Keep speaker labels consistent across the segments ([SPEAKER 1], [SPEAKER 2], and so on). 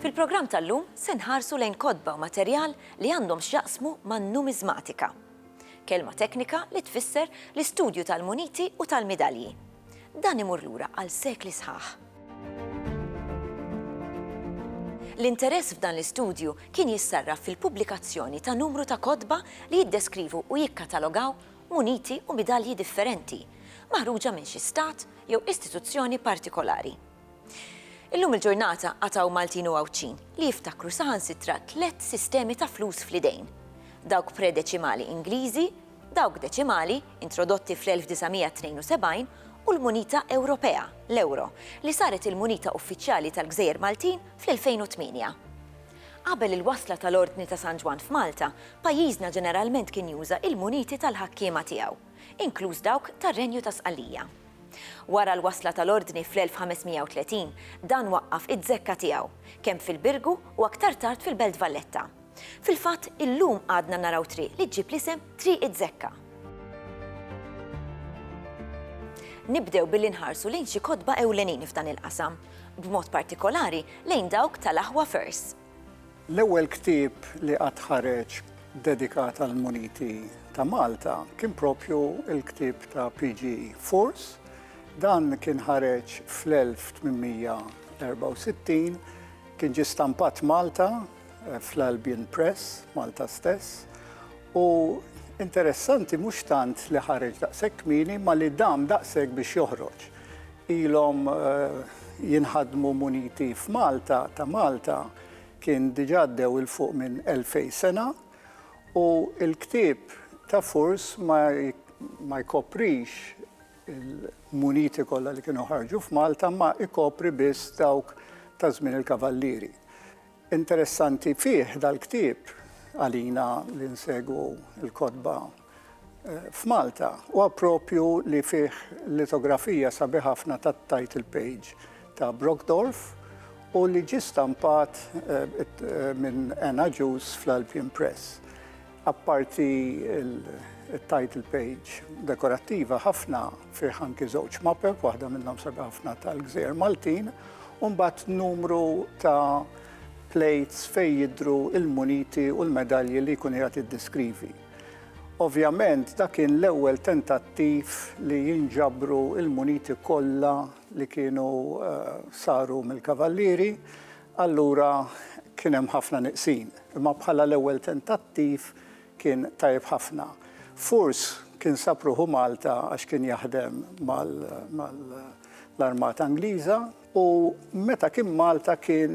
[SPEAKER 1] Fil-programm tal-lum se nħarsu lejn kodba u materjal li għandhom x'jaqsmu man-numizmatika. Kelma teknika li tfisser l-istudju tal-muniti u tal-medalji. Dan imur lura għal sekli sħaħ. L-interess f'dan l-istudju kien jissarraf fil-pubblikazzjoni ta' numru ta' kodba li jiddeskrivu u jikkatalogaw muniti u medalji differenti, maħruġa minn xi stat jew istituzzjoni partikolari. Illum il-ġurnata għataw Maltin u Għawċin li jiftakru saħansitra 3 sistemi ta' flus fl-idejn. Dawk predeċimali Ingliżi, dawk deċimali introdotti fl-1972 u l-munita Ewropea, l-Euro, li saret il-munita uffiċjali tal-Gżejjer Maltin fl-2008. Qabel il-wasla tal-Ordni ta' San Ġwan f'Malta, pajjiżna ġeneralment kien juża il-muniti tal-ħakkiema tiegħu, inkluż dawk tar-Renju ta' Sqallija. Wara l-wasla tal-Ordni fl-1530, dan waqqaf id-żekka tiegħu, kemm fil-Birgu u aktar tard fil-Belt Valletta. Fil-fatt, illum għadna naraw triq li ġġib l-isem Triq iż-Żekka. Nibdew billi nħarsu lejn xi kodba ewlenin f'dan il-qasam, b'mod partikolari lejn dawk tal-aħwa Furs.
[SPEAKER 2] L-ewwel ktieb li qatt ħareġ dedikat għal muniti ta' Malta kien propju l-ktieb ta' PG Furs. Dan kien ħareġ fl-1864, kien ġie stampat Malta fl-Albion Press, Malta stess, u interessanti mhux tant li ħareġ daqshekk kmieni ma li dam daqshekk biex joħroġ. Ilhom jinħadmu muniti f'Malta ta' Malta kien diġà għaddew il-fuq minn 2000 sena u l-ktieb ta' Furs ma jkoprix il-muniti kollha li kienu ħarġu f'Malta ma ikopri biss dawk ta' żmien il-kavallieri. Interessanti fih dal-ktieb għalina li nsegwu l-kodba f'Malta huwa proprju li fih litografija sabiħ ħafna tat-title page ta' Brockdorf u li ġie stampat minn Anna Juice fl-Albion Press. Apparti il-title page dekorattiva ħafna fih anki żewġ mapek, waħda minnhom sabiħ ħafna tal-Gżejjer Maltin, u mbagħad numru ta' plates fejn jidhru il-muniti u l-medalji li jkun qiegħed jiddeskrivi. Ovvjament dak kien l-ewwel tentattiv li jinġabru il-muniti kollha li kienu saru mill-kavallieri, allura kien hemm ħafna neqsin. Imma bħala l-ewwel tentattiv kien tajjeb ħafna. Furs kien sapruħu Malta għax kien jaħdem mal-Armata Ingliża u meta kien Malta kien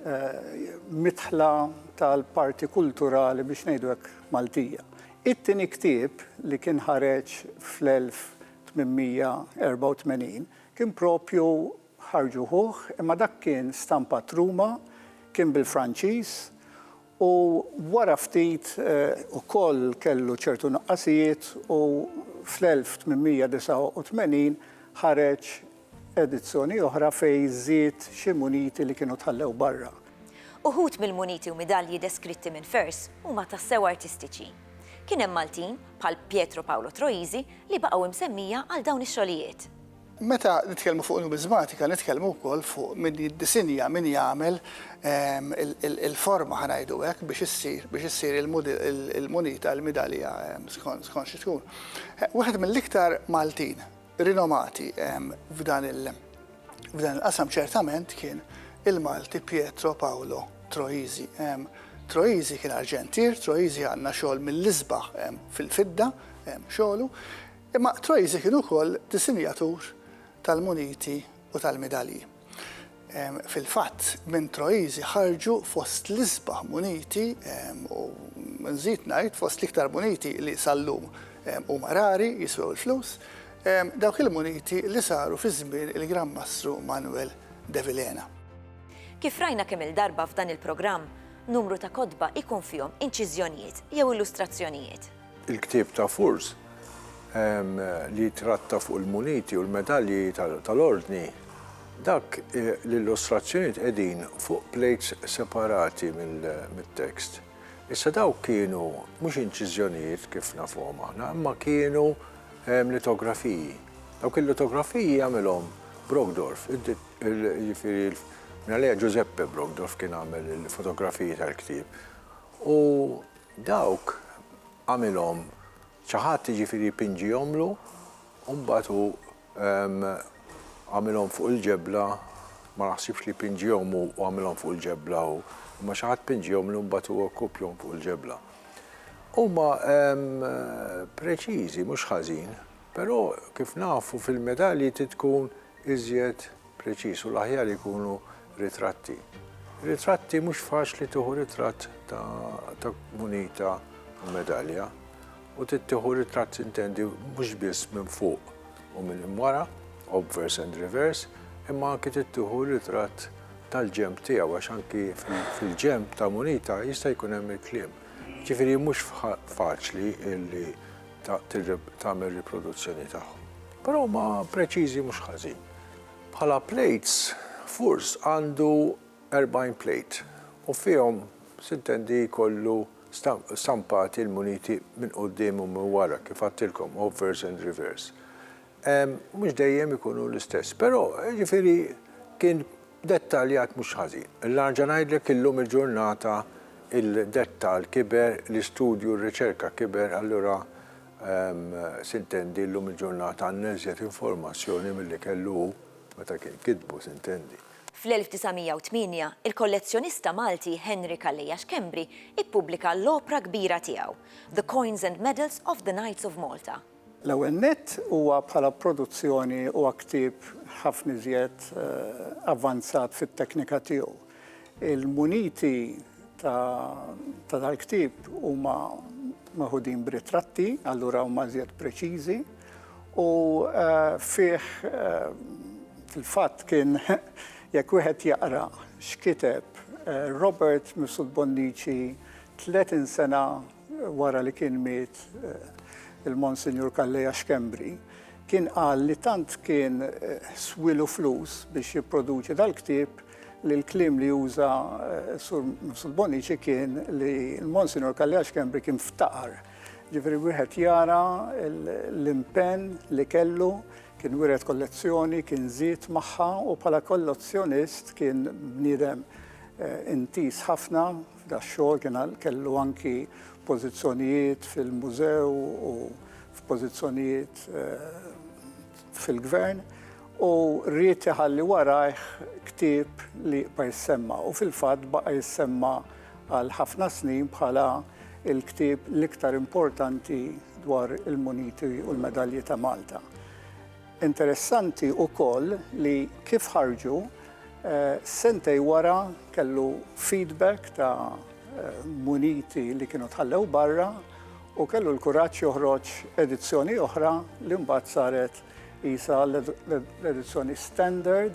[SPEAKER 2] mitħla tal-parti kulturali biex ngħidu hekk Maltija. It-tieni ktieb li kien ħareġ fl-1884 kien propju ħarġuh imma dak kien stampat Ruma, kien bil-Franċiż u wara ftit ukoll kellu ċertu nuqqasijiet u fl-1889 ħareġ edizzjoni oħra fejn żied xi muniti li kienu tħallew barra.
[SPEAKER 1] Uħud mill-muniti u medalji deskritti minn Furs huma tassew artistiċi. Kien hemm Maltin bħal Pietro Paolo Troisi li baqgħu msemmija għal dawn ix-xogħlijiet.
[SPEAKER 3] Meta nitkellmu fuq numizmatika, nitkellmu wkoll fuq min jiddisinja, min jagħmel il-forma ħanajdu hekk biex issir il-munita, il-medalja skont xi tkun. Waħed mill-iktar Maltin rinomati f'dan il-qasam ċertament kien il-Malti Pietro Paolo Troisi. Troisi kien Arġentir, Troisi għandna xogħol mill-isbaħ fil-fidda xogħlu, imma Troisi kien ukoll disinjatur tal-muniti u tal-medalji. Fil-fatt minn Troisi ħarġu fost l-isbaħ muniti u nżid ngħid fost l-iktar muniti li sallum huma rari jiswew il-flus, dawk il-muniti li saru fi żmien il-Gran Mastru Manuel de Villena.
[SPEAKER 1] Kif rajna kemm il-darba f'dan il-programm, numru ta' kodba ikun fihom inċiżjonijiet jew illustrazzjonijiet.
[SPEAKER 4] Il-ktieb ta' Furs li tratta fuq il-muniti u l-medalji tal-ordni, dak l-illustrazzjonijiet qegħdin fuq plates separati mill-tekst. Issa dawk kienu mhux inċiżjonijiet kif nafuhom aħna, imma kienu litografiji. Dawk il-litografiji jagħmilhom Brockdorf, Għalija Giuseppe Brogdorf kien għamel il-fotografiji tal-ktib. U dawk għamilhom ċaħat ġifiri pinġijomlu, un-batu għamilhom fuq il-ġebla, ma naħsibx li pinġijom u għamilhom fuq il-ġebla u ma xaħat pinġijom li un-batu kopjom fuq il-ġebla. Huma preċiżi, mhux ħażin, però kif nafu fil-medalji tkun iżjed preċiż u l-aħjar ikunu ritratti. Ritratti mhux faċli tieħu ritratt ta' munita u medalja u tittieħu ritratt intendi mhux biss minn fuq u minn wara, obverse and reverse, imma anke tittieħu ritratt tal-ġemp tiegħu għax anki fil-ġemp ta' munita jista' jkun hemm il-kliem. Ġifieri mhux faċli li tagħmel riproduzzjoni tagħhom. Però ma preċiżi mhux ħażin. Bħala plates, Furs għandu 40 plate u fihom sintendi jkollu stampati l-muniti minn quddiem u minn wara kif għattilkom, obverse and reverse. Mhux dejjem ikunu l-istess, però ġifieri kien dettaljat mhux ħażin. L-arġa ngħidlek illum il-ġurnata il-dettal kiber, l-istudju, r-riċerka kiber, allura sintendi l-lum il-ġurnata għanneżjet informazzjoni mill-li kellu meta kien kitbu sintendi.
[SPEAKER 1] Fl-1908, il-kollezzjonista Malti Henry Kalleja Xkembri ippubblika l-opra kbira tiegħu, The Coins and Medals of the Knights of Malta.
[SPEAKER 2] L-ewwel nett huwa bħala produzzjoni u ktib ħafna iżjed avvanzat fit-teknika tiegħu. Il-muniti ta' dal-ktib huma maħudin b'ritratti, allura huma żjed preċiżi u fih fil-fatt kien jekk wieħed jaqra x'kiteb Robert Misud Bonnici 30 sena wara li kien miet il-Monsinjur Kalleja Xkembri, kien qal li tant kien swilu flus biex jipproduċi dal-ktib li l-klim li juża Sur Bonnici kien li l-Monsinjur Kalleja Xkembri kien ftaqar. Ġifieri wieħed jara l-impenn li kellu, kien wired kollezzjoni, kien żied magħha u bħala kollezzjonist kien bniedem intis ħafna f'dax-xogħol kien kellu anki pożizzjonijiet fil-mużew u f'pożizzjonijiet fil-gvern u rrid iħalli warajh ktieb li baqa' jissemma u fil-fatt baqa' jissemma għal ħafna snin bħala il-ktieb l-iktar importanti dwar il-muniti u l-medalji ta' Malta. Interessanti wkoll li kif ħarġu sentej wara kellu feedback ta' muniti li kienu tħallew barra u kellu l-kuraġġ joħroġ edizzjoni oħra li mbagħad saret isa l-edizzjoni standard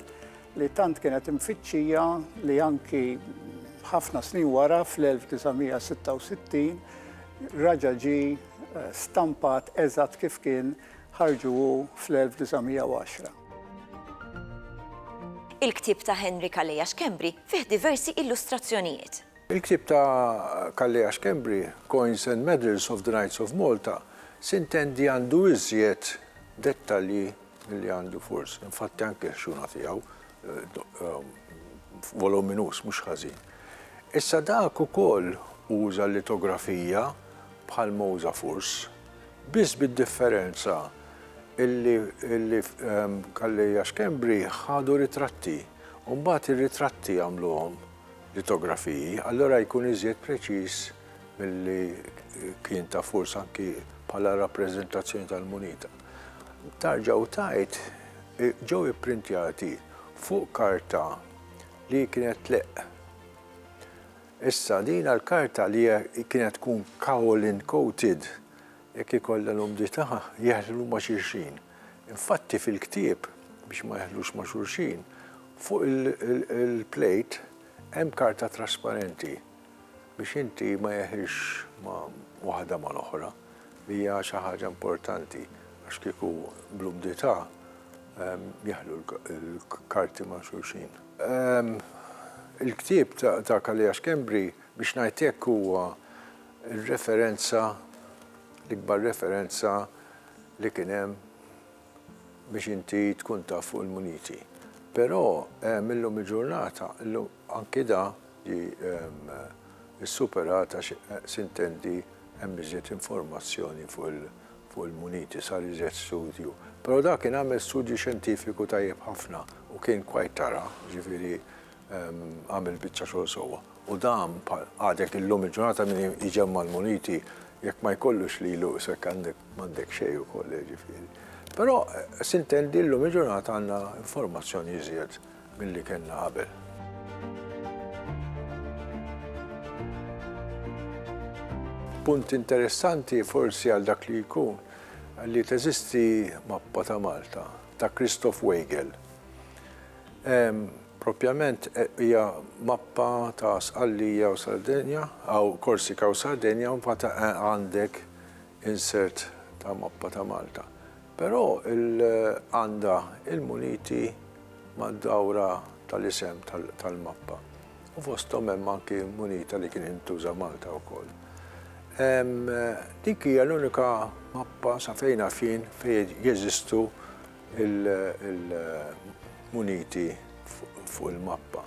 [SPEAKER 2] li tant kienet imfittxija li anki ħafna snin wara fl-1966 raġa ġi stampat eżatt kif kien ħarġu fl-1910.
[SPEAKER 1] Il-ktib ta' Henry Kalleja Xkembri fih diversi illustrazzjonijiet.
[SPEAKER 4] Il-ktib ta' Kalleja Xkembri, Coins and Medals of the Knights of Malta, sintendi għandu iżjed dettalji li għandu Furs. Infatti anke xuna tiegħu voluminus mhux ħażin. Issa dak ukoll uża litografija bħal ma uża Furs, biss bid-differenza illi Kalleja Xkembri ħadu ritratti u mbagħad ir-ritratti għamluhom litografiji, allora jkun iżjed preċiż milli kien ta' Furs anki bħala rappreżentazzjoni tal-munita. Tarġa' u tajt ġew ipprintjati fuq karta li kienet leq. Issa din l-karta li kienet tkun kaolin coated jekk ikollha l-umdità jeħlu ma' xulxin. Infatti fil-ktieb biex ma jeħlux ma' xulxin, fuq il-plate hemm karta trasparenti biex inti ma jeħilx ma' waħda ma' l-oħra li hija xi ħaġa importanti għax kieku bl-umdità jeħlu l-karti ma' xulxin. Il-ktieb ta' Kalleja Xkembri biex ngħidlek huwa l-referenza l-ikbar referenza li kien hemm biex inti tkun taf fuq il-muniti. Però millum il-ġurnata, anki da is-superata sintendi hemm iżjed informazzjoni fuq il-muniti sar iżjed studju. Però da kien għamel studju xjentifiku tajjeb ħafna u kien kwajt tara, ġifieri għamel biċċa xogħol sewwa. U dan għadek illum il-ġurnata min iġemma l-muniti jekk ma jkollux lilu sekk m'għandek xejn ukoll ġifieri. Però sintendi llum il-ġurnata għandna informazzjoni iżjed milli kellna qabel. Punt interessanti forsi għal dak li jkun li teżisti mappa ta' Malta ta' Christoph Weigel. Propjament hija mappa ta' Sqallija u Sardenja, għaw Korsika u Sardenja, u mbagħad għandek insert ta' mappa ta' Malta. Però għandha il-muniti mad-dawra tal-isem tal-mappa. U fosthom hemm anki munita li kien intuża Malta wkoll. Dik hija l-unika mappa sa fejn fejn jeżistu il-muniti fuq il-mappa.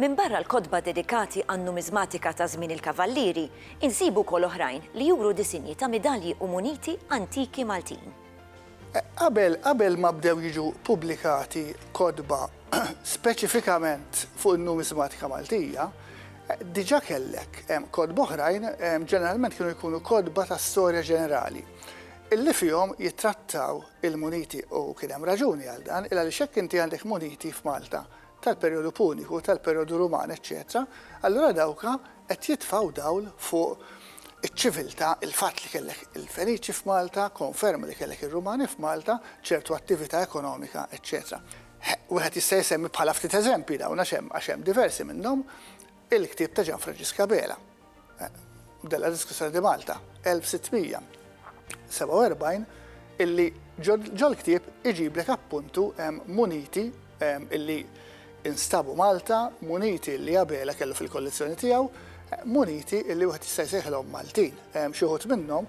[SPEAKER 1] Min barra l-kodba dedikati għan numizmatika ta' żmien il-kavallieri, insibu kol oħrajn li juru disinji ta' medalji u muniti antiki Maltin.
[SPEAKER 3] Qabel ma bdew jiġu pubblikati kodba speċifikament fuq il-numizmatika Maltija, diġa kellek kodba oħrajn ġeneralment kienu jkunu kodba ta' storja ġenerali. Illi fihom jittrattaw il-muniti u kien hemm raġuni għal dan, illa li xekk inti għandek muniti f'Malta tal-perjodu puniku, tal-perjodu Ruman, eċċetera, allura dawka qed jitfgħu dawl fuq iċ-ċiviltà, il-fatt li kellek il-Feniċi f'Malta, konferma li kellek ir-Rumani f'Malta, ċertu attività ekonomika, eċċetera. Wieħed jista' jsemmi bħala ftit eżempji dawn għax hemm diversi minnhom il-ktieb ta' Gianfrancesca Bela, della Diskussjoni di Malta, 1647, illi ġol-ktieb iġiblek appuntu muniti illi instabu Malta, muniti illi Abela kellu fil-kollezzjoni tiegħu, muniti illi wieħed jista' jsejħilhom Maltin. Xi wħud minnhom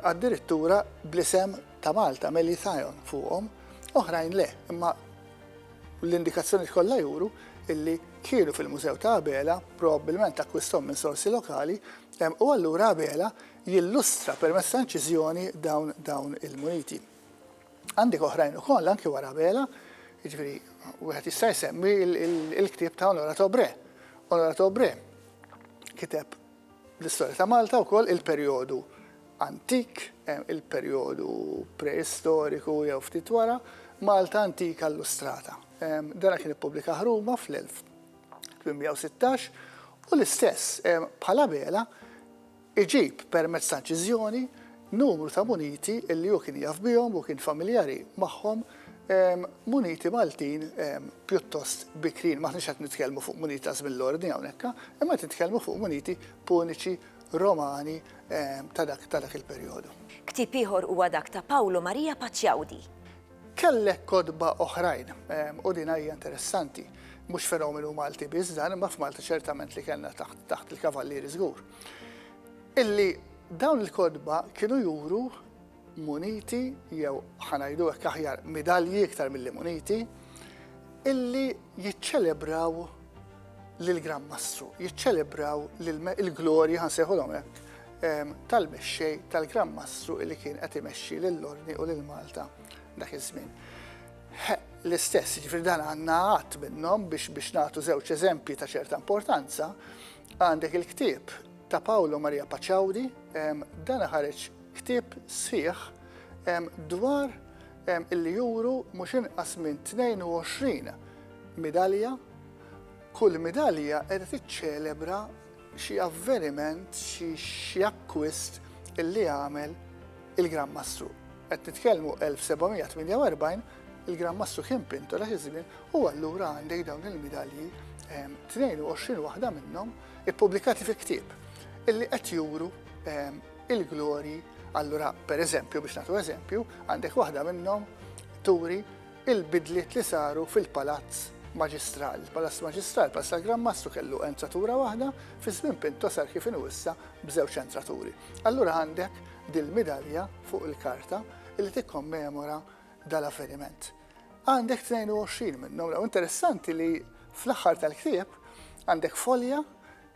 [SPEAKER 3] addirittura bl-isem ta' Malta, Melithajon fuqhom, oħrajn le, imma l-indikazzjoni kollha juru illi kienu fil-Mużew ta' Abela, probabbilment akkwisthom minn sorsi lokali, u allura Abela jillustra permezz ta' inċiżjoni dawn il-muniti. Għandek oħrajn ukoll anke wara Abela, jiġifieri wieħed jista' jsemmi l-ktieb ta' Onorato Bre. Onorato Bre kiteb l-istorja ta' Malta wkoll il-perjodu antik, il-perjodu preistoriku jew ftit wara, Malta antika illustrata. Dana kien ippubblika ħruma fl-1816 u l-istess bħala Bela iġib permezz ta' inċiżjoni numru ta' muniti illi hu kien jaf bihom u kien familjari magħhom muniti Maltin pjuttost bikrin, maħniex qed nitkellmu fuq muniti ta' żmien l-ordni hawnhekk, imma qed nitkellmu fuq muniti puniċi Romani ta' dak il-perjodu.
[SPEAKER 1] Ktieb ieħor huwa dak ta' Paolo Maria Paċjaudi.
[SPEAKER 3] Kellek kodba oħrajn u din hija interessanti, mhux fenomenu Malti biss dan, imma f'Malta ċertament li kellna taħt il-kavallieri żgur. Illi dawn il-kodba kienu juru muniti jew ħanajdu hekk aħjar medalji iktar milli muniti illi jiċċelebraw lill-Gran Mastru, jiċċelebraw il-glorja ħansejħulhom hekk tal-mexxej tal-Gran Mastru illi kien qed imexxi lill-Ordni u lil Malta dak iż-żmien. L-istess, jiġifieri dan għandna għadd minnhom biex nagħtu żewġ eżempji ta' ċerta importanza, għandek il-ktieb ta' Paolo Maria Paċjaudi, dan ħareġ ktieb sħiħ dwar illi juru mhux inqas minn 22 medalja, kull medalja qiegħda tiċċelebra xi avveniment, xi akkwist illi għamel il-Gran Mastru. Qed nitkellmu 1748 il-Gran Mastru kien pinto dak iż-żmien u allura għandek dawn il-medalji 22 waħda minnhom ippubblikati fi ktieb illi qed juru il-glorji. Allura, per eżempju, biex nagħtu eżempju, għandek waħda minnhom turi il-bidliet li saru fil-Palazz Maġistral. Il-Palazz Maġistral Palazz tal-Gran Mastru kellu entratura waħda, fi żmien Pinto sar kif inhu issa b'żewġ entraturi. Allura għandek dil-medalja fuq il-karta li tikkommemora dal-avveniment. għandek 22 minnhom. Interessanti li fl-aħħar tal-ktieb għandek folja,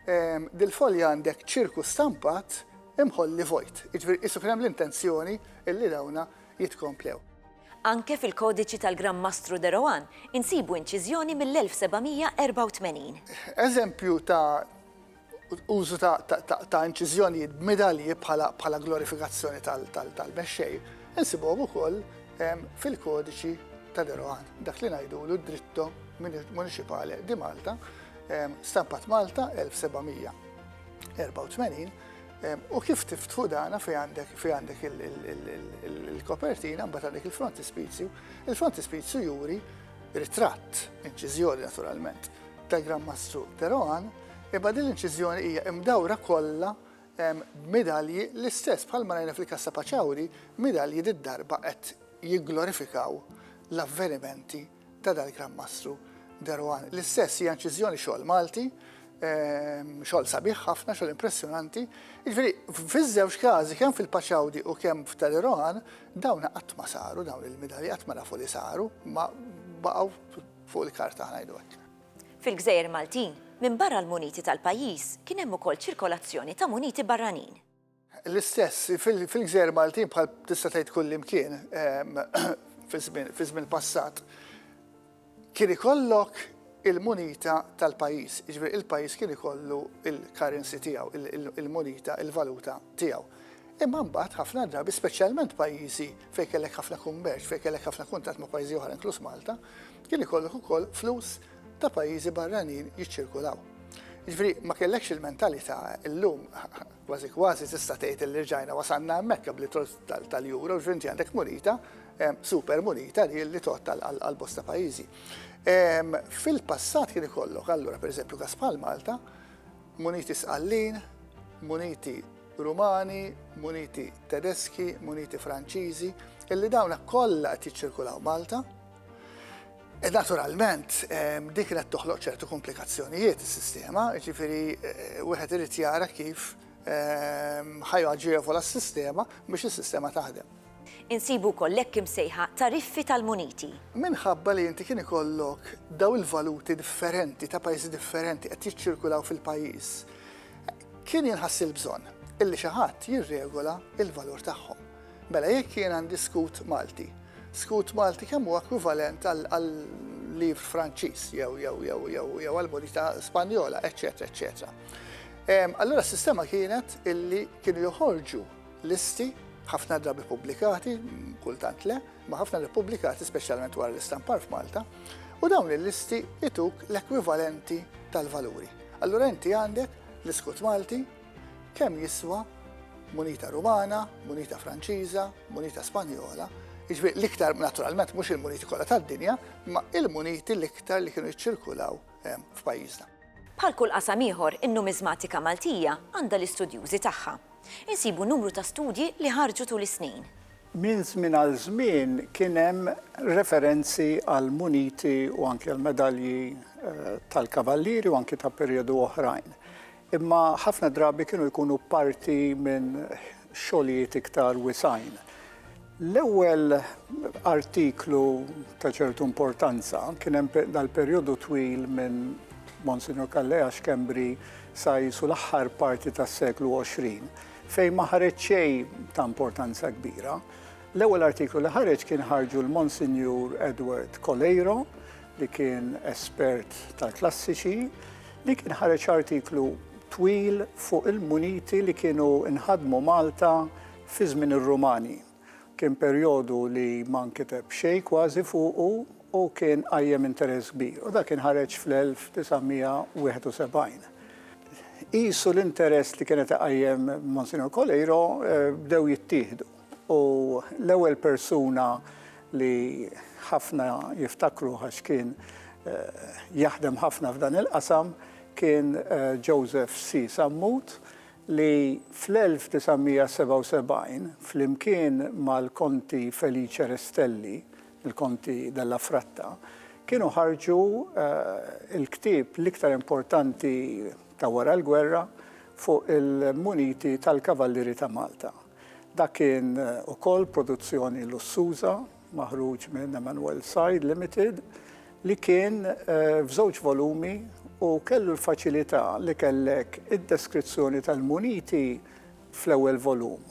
[SPEAKER 3] dil-folja għandek ċirku stampat imħolli vojt. Jiġifieri issu kien hemm l-intenzjoni illi dawna jitkomplew.
[SPEAKER 1] Anke fil-kodiċi tal-Grammastru de Rohan insibu inċiżjoni mill-1784.
[SPEAKER 3] Eżempju ta' użu ta' inċiżjonijiet b'medalji bħala glorifikazzjoni tal-mexxej, insibuhom ukoll fil-kodiċi ta' de Rohan. Dak li ngħidulu d-dritto municipali di Malta, stampat Malta 1784. U kif tiftħu dana fi għandek il-kopertina, mbagħad għandek il-frontispizju. Il-frontispizju juri ritratt, inċiżjoni naturalment, tal-Grammastru de Rohan, imma din l-inċiżjoni hija imdawra kollha medalji l-istess bħalma rajna fil-Kassa Paċawri, medalji d-darba qed jigglorifikaw l-avvenimenti ta' dal-Grammastru de Rohan. L-istess hija inċiżjoni xogħol Malti, xogħol sabiħ ħafna, xogħol impressjonanti. Jiġifieri fiż-żewġ każi kemm fil-Paċawdi u kemm f'ta' de Rohan dawn qatt ma saru, dawn il-medalji qatt ma nafu li saru, ma baqgħu fuq il-karta ngħidu hekk.
[SPEAKER 1] Fil-Gżejjer Maltin, minn barra l-muniti tal-pajjiż kien hemm ukoll ċirkolazzjoni ta' muniti barranin.
[SPEAKER 3] L-istess fil-Gżejjer Maltin bħal tista' tgħid kull imkien fi żmien passat kien ikollok il-munita tal-pajjiż, jiġifieri il-pajjiż kien ikollu il-currency tiegħu, il-munita, il-valuta tiegħu. Imma mbagħad ħafna drabi, speċjalment pajjiżi fejn kellek ħafna kummerċ, fejn kellek ħafna kuntatt ma' pajjiżi oħra inkluż Malta, kien ikollok ukoll flus ta' pajjiżi barranin jiċċirkulaw. Jiġifieri ma kellekx il-mentalità llum kważi kważi tista' tgħid li rġajna wasalna hemmhekk bli tal-euro, ġifieri għandek munita, super munita li tot għal bosta pajjiżi. Fil-passat kien ikollok allura pereżempju każ bħal Malta, muniti sqallin, muniti Rumani, muniti Tedeski, muniti Franċiżi, illi dawna kollha qed jiċċirkulaw Malta. E naturalment dik kienet toħloq ċertu komplikazzjonijiet is-sistema, jiġifieri wieħed irid jara kif ħajaġġievu s-sistema biex is-sistema taħdem.
[SPEAKER 1] Insibu kollek imsejħa tariffi tal-muniti.
[SPEAKER 3] Minħabba li inti kien ikollok daw il-valuti differenti ta' pajjiżi differenti qed jiċċirkulaw fil-pajjiż, kien jinħass il-bżonn illi xi ħadd jirregola il-valur tagħhom. Mela jekk jien għandi skut Malti, skut Malti kemm huwa ekwivalent għal-livr Franċiż jew għall-munita Spanjola, eċċetera, eċċetera. Allura s-sistema kienet illi kienu joħorġu listi ħafna drabi pubblikati, kultant le, ma ħafna drabi pubblikati speċjalment wara l-istampar f'Malta, u dawn il-listi ituk l-ekwivalenti tal-valuri. Allura inti għandek l-iskut Malti kemm jiswa munita Rumana, munita Franċiża, munita Spanjola, jiġifieri l-iktar naturalment mhux il-muniti kollha tad-dinja, ma il-muniti l-iktar li kienu jiċċirkulaw f'pajjiżna.
[SPEAKER 1] Bħal kull qasam ieħor, in-numizmatika Maltija għandha l-istudjużi tagħha. Insibu numru ta' studji li ħarġu tul is-snin.
[SPEAKER 2] Minn żmien għal żmien kien hemm referenzi għal muniti u anke għal medalji tal-kavallieri u anke ta' perjodu oħrajn. Imma ħafna drabi kienu jkunu parti minn xogħlijiet iktar wisajn. L-ewwel artiklu ta' ċertu importanza kien hemm dal-perjodu twil minn Monsignor Kalleja Xkembri sa jisu l-aħħar parti tas-seklu 20 fejn ma ħareġ xejn ta' importanza kbira. L-ewwel artiklu li ħareġ kien ħarġu l-Monsignor Edward Coleiro li kien espert tal-klassiċi, li kien ħareġ artiklu twil fuq il-muniti li kienu inħadmu Malta fi żmien ir-Rumani. Kien perjodu li ma nkiteb xejn kważi fuqu u kien qajjem interess kbir. U dak kien ħareġ fl-1971. Qisu l-interess li kienet iqajjem Monsignor Coleiro bdew jittieħdu. U l-ewwel persuna li ħafna jiftakru għax kien jaħdem ħafna f'dan il-qasam kien Joseph C. Sammut li fl-1977 flimkien mal-konti Felice Restelli, il-konti della Fratta, kienu ħarġu il-ktieb l-iktar importanti ta' wara l-gwerra fuq il-muniti tal-Kavallieri ta' Malta. Dak kien ukoll produzzjoni lussuża, maħruġ minn Emanuel Side Limited li kien f'żewġ volumi u kellu l-faċilità li kellek id-deskrizzjoni tal-muniti fl-ewwel volum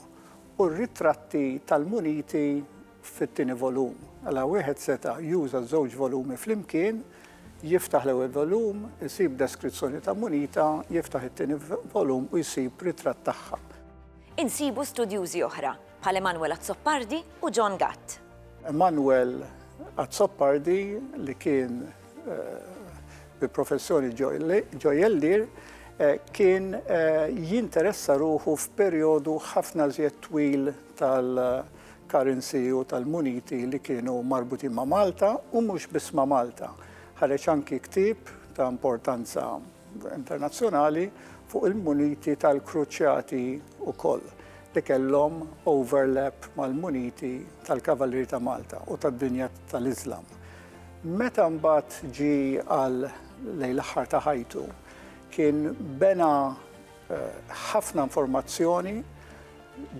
[SPEAKER 2] u r-ritratti tal-muniti fit-tieni volum. Għala wieħed seta' juża żewġ volumi flimkien, jiftaħ l-ewwel volum, isib deskrizzjoni ta' munita, jiftaħ it-tieni volum u jsib ritratt tagħha.
[SPEAKER 1] Insibu studjużi oħra bħal Emanuel Azzoppardi u John Gatt.
[SPEAKER 2] Emanuel Azzoppardi li kien bi professjoni ġojellir kien jinteressa ruħu f'perjodu ħafna żjed twil tal-currency u tal-muniti li kienu marbutin ma' Malta u mhux biss ma' Malta. Ħareġ anki ktieb ta' importanza internazzjonali fuq il-muniti tal-kruċjati wkoll li kellhom overlap mal-muniti tal-Kavalleri ta' Malta u tad-dinja tal-Iżlam. Meta mbagħad ġi għal lejn l-aħħar ta' ħajtu kien bena ħafna informazzjoni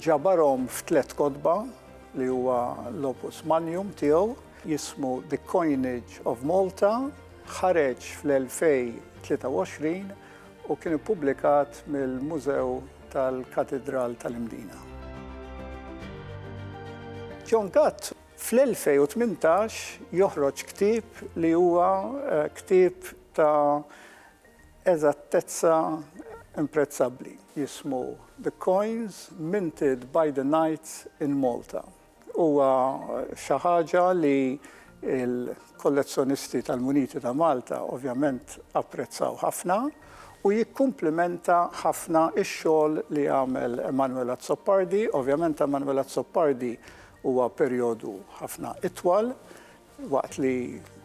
[SPEAKER 2] ġabarhom f'tliet kotba li huwa l-opus magnum tiegħu jismu The Coinage of Malta, ħareġ fl-2023 u kien ippubblikat mill-Mużew tal-Katedral tal-Imdina. John Gatt fl-2018 joħroġ ktieb li huwa ktieb ta' eżattezza imprezzabbli jismu The Coins Minted by the Knights in Malta. Huwa xi ħaġa li l-kollezzjonisti tal-muniti ta' Malta ovvjament apprezzaw ħafna u jikkumplimenta ħafna ix-xogħol li għamel Emanuel Azzoppardi. Ovvjament Emanuel Azzoppardi huwa perjodu ħafna itwal waqt li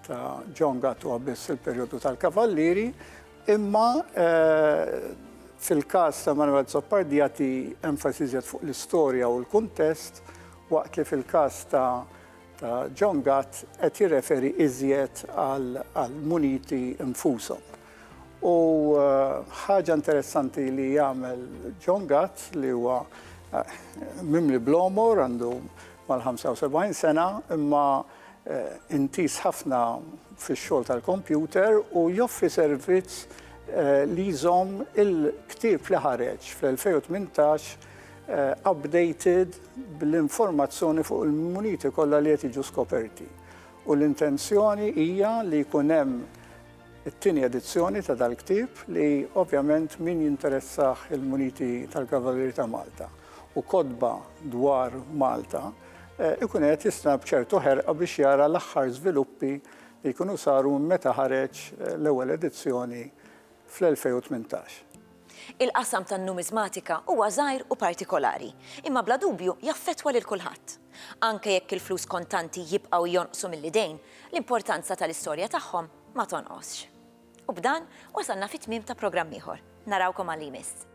[SPEAKER 2] ta' John Gatt huwa biss il-perjodu tal-Kavallieri, imma fil-każ ta' Emanuel Azzoppardi jagħti enfasi fuq l-istorja u l-kuntest, waqt li fil-każ ta' John Gatt qed jirreferi iżjed għal muniti infushom. U ħaġa interessanti li jagħmel John Gatt li huwa mimli bl-omor għandu mal-75 sena imma intis ħafna fix-xogħol tal-kompjuter u joffri servizz li jżomm il-ktieb li ħareġ fl-2018 updated bil-informazzjoni fuq il-muniti kollha li qed jiġu skoperti. U l-intenzjoni hija li jkun hemm it-tieni edizzjoni ta' dal-ktieb li ovvjament min jinteressaħ il-muniti tal-Kavalleri ta' Malta u kotba dwar Malta ikun qed jistna b'ċertu ħerqa biex jara l-aħħar żviluppi li jkunu saru meta ħareġ l-ewwel edizzjoni fl-2018.
[SPEAKER 1] Il-qasam tan-numizmatika huwa żgħir u partikolari, imma bla dubju jaffettwa lil kulħadd. Anke jekk il-flus kontanti jibqgħu jonqsu mill-idejn, l-importanza tal-istorja tagħhom ma tonqosx. U b'dan wasalna fit-tmiem ta' programm ieħor. Narawkom għal-imiss.